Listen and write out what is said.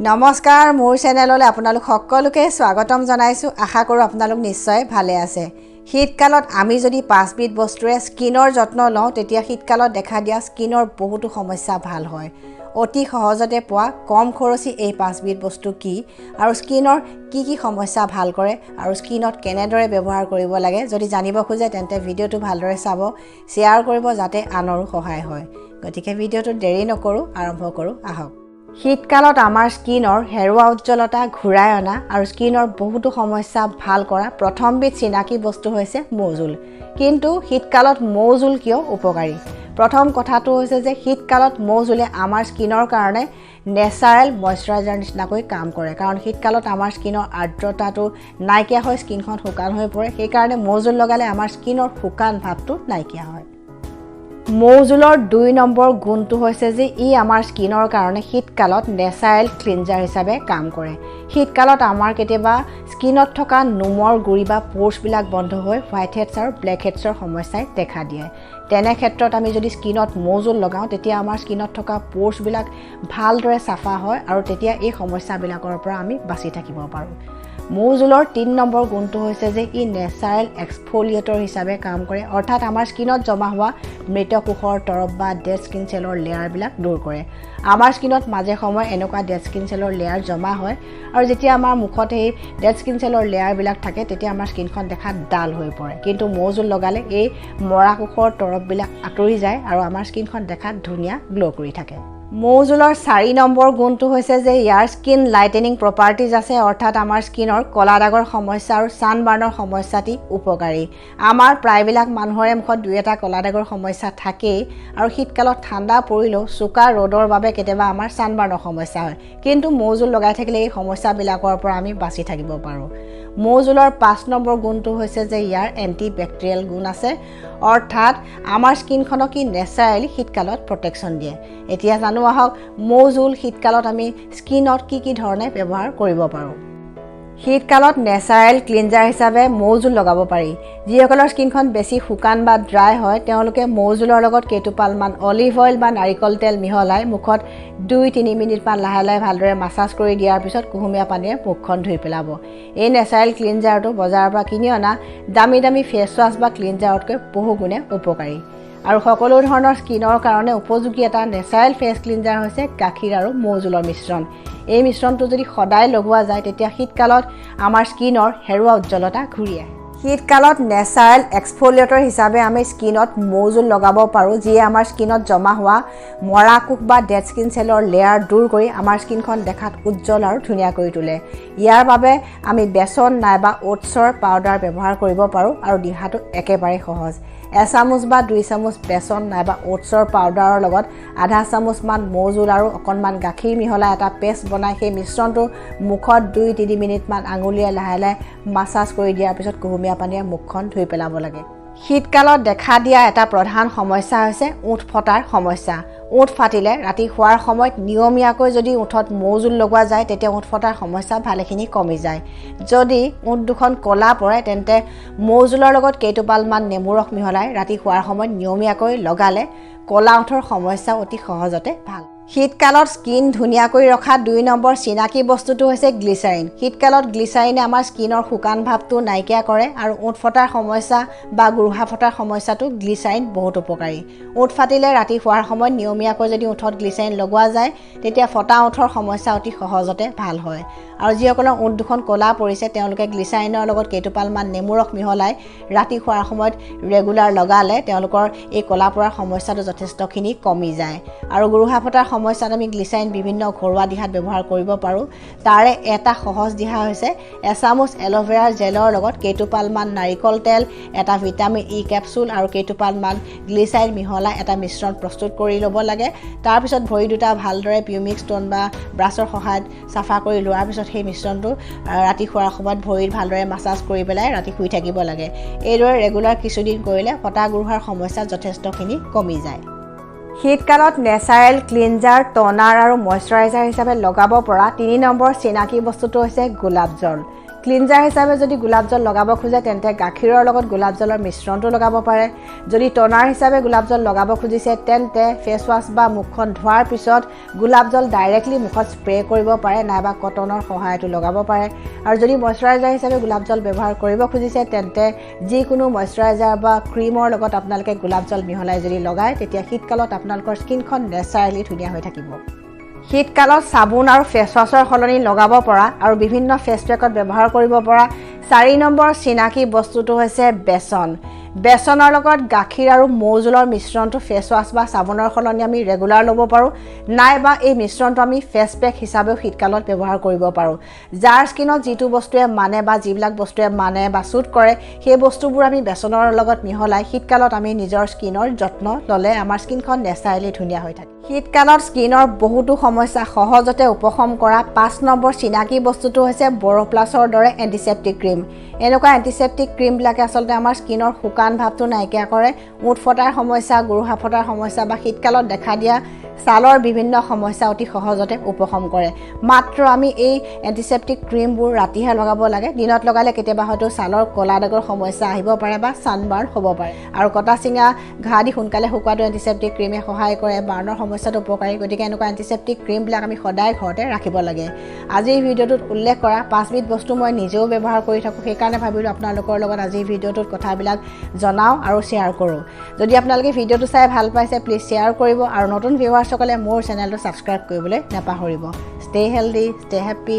নমস্কাৰ মোৰ চেনেললৈ আপোনালোক সকলোকে স্বাগতম জনাইছো আশা কৰো আপোনালোক নিশ্চয় ভালে আছে শীতকালত আমি যদি 5 বিধ বস্তুৰে স্কিনৰ যত্ন লওঁ তেতিয়া শীতকালত দেখা দিয়া স্কিনৰ বহুতো সমস্যা ভাল হয় অতি সহজতে পোৱা কম খৰচী এই 5 বিধ বস্তু কি আৰু স্কিনৰ কি সমস্যা ভাল কৰে আৰু স্কিনত কেনেদৰে ব্যৱহাৰ কৰিব লাগে যদি জানিব খোজে তেন্তে ভিডিওটো ভালদৰে চাব শেয়াৰ কৰিব যাতে আনৰো সহায় হয় গতিকে ভিডিওটো দেৰি নকৰো আৰম্ভ কৰো আহক শীতকালত আমাৰ স্কিনৰ হেৰুৱা উজ্জ্বলতা ঘূৰাই অনা আৰু স্কিনৰ বহুতো সমস্যা ভাল কৰা প্ৰথম বিধ চিনাকি বস্তু হৈছে মৌজুল কিন্তু শীতকালত মৌজুল কিয় উপকাৰী প্ৰথম কথাটো হৈছে যে শীতকালত মৌজুলে আমাৰ স্কিনৰ কাৰণে নেচাৰেল ময়শ্চাৰাইজাৰ নিচিনাকৈ কাম কৰে কাৰণ শীতকালত আমাৰ স্কিনৰ আৰ্দ্ৰতাটো নাইকিয়া হৈ স্কিনখন শুকান হৈ পৰে সেই কাৰণে মৌজুল লগালে আমাৰ স্কিনৰ শুকান ভাৱটো নাইকিয়া হয় মৌজুলৰ 2 নম্বৰ গুণটো হৈছে যে ই আমাৰ স্কিনৰ কাৰণে শীতকালত নেচাৰেল ক্লিনজাৰ হিচাপে কাম কৰে শীতকালত আমাৰ কেতিয়াবা স্কিনত থকা নোমৰ গুৰি বা পোৰ্ছবিলাক বন্ধ হৈ হোৱাইট হেডছ আৰু ব্লেক হেডছৰ সমস্যাই দেখা দিয়ে তেনে ক্ষেত্ৰত আমি যদি স্কিনত মৌজুল লগাওঁ তেতিয়া আমাৰ স্কিনত থকা পোৰ্ছবিলাক ভালদৰে চাফা হয় আৰু তেতিয়া এই সমস্যাবিলাকৰ পৰা আমি বাচি থাকিব পাৰোঁ মৌজুলৰ 3 নম্বৰ গুণটো হৈছে যে ই নেচাৰেল এক্সফোলিয়েটৰ হিচাপে কাম কৰে অৰ্থাৎ আমাৰ স্কিনত জমা হোৱা মৃত কোষৰ তৰপ বা ডেড স্কিন চেলৰ লেয়াৰবিলাক দূৰ কৰে আমাৰ স্কিনত মাজে সময়ে এনেকুৱা ডেড স্কিন চেলৰ লেয়াৰ জমা হয় আৰু যেতিয়া আমাৰ মুখত এই ডেড স্কিন চেলৰ লেয়াৰবিলাক থাকে তেতিয়া আমাৰ স্কিনখন দেখাত ডাল হৈ পৰে কিন্তু মৌজুল লগালে এই মৰা কোষৰ তৰপবিলাক আঁতৰি যায় আৰু আমাৰ স্কিনখন দেখাত ধুনীয়া গ্লো কৰি থাকে মৌজুলৰ 4 নম্বৰ গুণটো হৈছে যে ইয়াৰ স্কিন লাইটেনিং প্ৰপাৰ্টিজ আছে অৰ্থাৎ আমাৰ স্কিনৰ কলা দাগৰ সমস্যা আৰু ছানবাৰ্ণৰ সমস্যাটি উপকাৰী আমাৰ প্ৰায়বিলাক মানুহৰে মুখত দুই এটা কলা দাগৰ সমস্যা থাকেই আৰু শীতকালত ঠাণ্ডা পৰিলেও চোকা ৰ'দৰ বাবে কেতিয়াবা আমাৰ ছানবাৰ্ণৰ সমস্যা হয় কিন্তু মৌজুল লগাই থাকিলে এই সমস্যাবিলাকৰ পৰা আমি বাচি থাকিব পাৰোঁ মৌজুলৰ 5 নম্বৰ গুণটো হৈছে যে ইয়াৰ এণ্টি বেক্টেৰিয়েল গুণ আছে অৰ্থাৎ আমাৰ স্কিনখনক ই নেচাৰেলি শীতকালত প্ৰটেকশ্যন দিয়ে এতিয়া জানো আহক মৌজুল শীতকালত আমি স্কিনত কি ধৰণে ব্যৱহাৰ কৰিব পাৰোঁ শীতকালত নেচাৰেল ক্লিনজাৰ হিচাপে মৌজুল লগাব পাৰি যিসকলৰ স্কিনখন বেছি শুকান বা ড্ৰাই হয় তেওঁলোকে মৌজুলৰ লগত কেইটোপালমান অলিভ অইল বা নাৰিকল তেল মিহলাই মুখত 2-3 মিনিটমান লাহে ভালদৰে মাছাজ কৰি দিয়াৰ পিছত কুহুমীয়া পানীৰে মুখখন ধুই পেলাব এই নেচাৰেল ক্লিনজাৰটো বজাৰৰ পৰা কিনি অনা দামী ফেচ ৱাছ বা ক্লিনজাৰতকৈ বহু গুণে উপকাৰী আৰু সকলো ধৰণৰ স্কিনৰ কাৰণে উপযোগী এটা নেচাৰেল ফেচ ক্লিনজাৰ হৈছে গাখীৰ আৰু মৌজুলৰ মিশ্ৰণ এই মিশ্ৰণটো যদি সদায় লগোৱা যায় তেতিয়া শীতকালত আমাৰ স্কিনৰ হেৰুৱা উজ্জ্বলতা ঘূৰি আহে শীতকালত নেচাৰেল এক্সফোলিয়েটৰ হিচাপে আমি স্কিনত মৌজুল লগাব পাৰোঁ যিয়ে আমাৰ স্কিনত জমা হোৱা মৰা কোষ বা ডেড স্কিন চেলৰ লেয়াৰ দূৰ কৰি আমাৰ স্কিনখন দেখাত উজ্জ্বল আৰু ধুনীয়া কৰি তোলে ইয়াৰ বাবে আমি বেচন নাইবা ওটছৰ পাউডাৰ ব্যৱহাৰ কৰিব পাৰোঁ আৰু দিহাটো একেবাৰে সহজ 1 চামুচ বা 2 চামুচ বেচন নাইবা ওটছৰ পাউডাৰৰ লগত আধা চামুচমান মৌজুল আৰু অকণমান গাখীৰ মিহলাই এটা পেষ্ট বনাই সেই মিশ্ৰণটো মুখত 2-3 মিনিটমান আঙুলিয়ে লাহে মাছাজ কৰি দিয়াৰ পিছত কুহুমীয়া পানীৰে মুখখন ধুই পেলাব লাগে শীতকালত দেখা দিয়া এটা প্ৰধান সমস্যা হৈছে ওঁঠ ফটাৰ সমস্যা ওঁঠ ফাটিলে ৰাতি শোৱাৰ সময়ত নিয়মীয়াকৈ যদি ওঁঠত মৌজুল লগোৱা যায় তেতিয়া ওঁঠ ফটাৰ সমস্যা ভালেখিনি কমি যায় যদি ওঁঠ দুখন কলা পৰে তেন্তে মৌজুলৰ লগত কেইটোপালমান নেমু ৰস মিহলাই ৰাতি শোৱাৰ সময়ত নিয়মীয়াকৈ লগালে কলা ওঁঠৰ সমস্যা অতি সহজতে ভাল শীতকালত স্কিন ধুনীয়াকৈ ৰখা 2 নম্বৰ চিনাকি বস্তুটো হৈছে গ্লিচাৰিন শীতকালত গ্লিচাৰিনে আমাৰ স্কিনৰ শুকান ভাৱটো নাইকিয়া কৰে আৰু ওঁঠ ফটাৰ সমস্যা বা গুৰুহা ফটাৰ সমস্যাটো গ্লিচাৰিন বহুত উপকাৰী ওঁঠ ফাটিলে ৰাতি শোৱাৰ সময়ত নিয়মীয়াকৈ যদি ওঁঠত গ্লিচাৰিন লগোৱা যায় তেতিয়া ফটা ওঁঠৰ সমস্যা অতি সহজতে ভাল হয় আৰু যিসকলৰ ওঁঠ দুখন কলা পৰিছে তেওঁলোকে গ্লিচাৰিনৰ লগত কেইটোপালমান নেমু ৰস মিহলাই ৰাতি শোৱাৰ সময়ত ৰেগুলাৰ লগালে তেওঁলোকৰ এই কলা পৰাৰ সমস্যাটো যথেষ্টখিনি কমি যায় আৰু গুৰুহা ফটাৰ সমস্যাত আমি গ্লিচাৰিন বিভিন্ন ঘৰুৱা দিহাত ব্যৱহাৰ কৰিব পাৰোঁ তাৰে এটা সহজ দিহা হৈছে 1 চামুচ এল'ভেৰাৰ জেলৰ লগত কেইটোপালমান নাৰিকল তেল এটা ভিটামিন ই কেপচুল আৰু কেইটোপালমান গ্লিচাৰিন মিহলাই এটা মিশ্ৰণ প্ৰস্তুত কৰি ল'ব লাগে তাৰপিছত ভৰি দুটা ভালদৰে পিউমিক ষ্ট'ন বা ব্ৰাছৰ সহায়ত চাফা কৰি লোৱাৰ পিছত সেই মিশ্ৰণটো ৰাতি শোৱাৰ সময়ত ভৰিত ভালদৰে মাছাজ কৰি পেলাই ৰাতি শুই থাকিব লাগে এইদৰে ৰেগুলাৰ কিছুদিন কৰিলে ফটা গুৰুহাৰ সমস্যা যথেষ্টখিনি কমি যায় শীতকালত নেচাৰেল ক্লিনজাৰ টনাৰ আৰু ময়শ্চাৰাইজাৰ হিচাপে লগাব পৰা 3 নম্বৰ চিনাকি বস্তুটো হৈছে গোলাপ জল ক্লিনজাৰ হিচাপে যদি গোলাপ জল লগাব খোজে তেন্তে গাখীৰৰ লগত গোলাপ জলৰ মিশ্ৰণটো লগাব পাৰে যদি টনাৰ হিচাপে গোলাপ জল লগাব খুজিছে তেন্তে ফেচ ৱাছ বা মুখখন ধোৱাৰ পিছত গোলাপ জল ডাইৰেক্টলি মুখত স্প্ৰে কৰিব পাৰে নাইবা কটনৰ সহায়তো লগাব পাৰে আৰু যদি ময়শ্চাৰাইজাৰ হিচাপে গোলাপ জল ব্যৱহাৰ কৰিব খুজিছে তেন্তে যিকোনো ময়শ্চাৰাইজাৰ বা ক্ৰীমৰ লগত আপোনালোকে গোলাপ জল মিহলাই যদি লগায় তেতিয়া শীতকালত আপোনালোকৰ স্কিনখন নেচাৰেলি ধুনীয়া হৈ থাকিব শীতকালত চাবোন আৰু ফেচ ৱাছৰ সলনি লগাব পৰা আৰু বিভিন্ন ফেচ পেকত ব্যৱহাৰ কৰিব পৰা 4 নম্বৰ চিনাকি বস্তুটো হৈছে বেচন বেচনৰ লগত গাখীৰ আৰু মৌজোলৰ মিশ্ৰণটো ফেচ ৱাছ বা চাবোনৰ সলনি আমি ৰেগুলাৰ ল'ব পাৰোঁ নাইবা এই মিশ্ৰণটো আমি ফেচ পেক হিচাপেও শীতকালত ব্যৱহাৰ কৰিব পাৰোঁ যাৰ স্কিনত যিটো বস্তুৱে মানে বা যিবিলাক বস্তুৱে মানে বা চুট কৰে সেই বস্তুবোৰ আমি বেচনৰ লগত মিহলাই শীতকালত আমি নিজৰ স্কিনৰ যত্ন ল'লে আমাৰ স্কিনখন নেচাৰেলি ধুনীয়া হৈ থাকে শীতকালত স্কিনৰ বহুতো সমস্যা সহজতে উপশম কৰা 5 নম্বৰ চিনাকি বস্তুটো হৈছে বৰোপ্লাছৰ দৰে এণ্টিছেপ্টিক ক্ৰীম এনেকুৱা এণ্টিছেপ্টিক ক্ৰীমবিলাকে আচলতে আমাৰ স্কিনৰ শুকান ভাৱটো নাইকিয়া কৰে মুঠ ফটাৰ সমস্যা গুৰুহা ফটাৰ সমস্যা বা শীতকালত দেখা দিয়া ছালৰ বিভিন্ন সমস্যা অতি সহজতে উপশম কৰে মাত্ৰ আমি এই এণ্টিছেপ্টিক ক্ৰীমবোৰ ৰাতিহে লগাব লাগে দিনত লগালে কেতিয়াবা হয়তো ছালৰ কলা দাগৰ সমস্যা আহিব পাৰে বা ছানবাৰ্ণ হ'ব পাৰে আৰু কটা চিঙা ঘা দি সোনকালে শুকুৱাটো এণ্টিছেপ্টিক ক্ৰীমে সহায় কৰে বাৰ্ণৰ সমস্যাটো উপকাৰী গতিকে এনেকুৱা এণ্টিছেপ্টিক ক্ৰীমবিলাক আমি সদায় ঘৰতে ৰাখিব লাগে আজিৰ ভিডিঅ'টোত উল্লেখ কৰা 5 বিধ বস্তু মই নিজেও ব্যৱহাৰ কৰি থাকোঁ সেইকাৰণে ভাবিলোঁ আপোনালোকৰ লগত আজিৰ ভিডিঅ'টোত কথাবিলাক জনাওঁ আৰু শ্বেয়াৰ কৰোঁ যদি আপোনালোকে ভিডিঅ'টো চাই ভাল পাইছে প্লিজ শ্বেয়াৰ কৰিব আৰু নতুন ভিউৱাৰ্ছসকলে মোৰ চেনেলটো ছাবস্ক্ৰাইব কৰিবলৈ নাপাহৰিব ষ্টে হেল্ডি ষ্টে হেপ্পী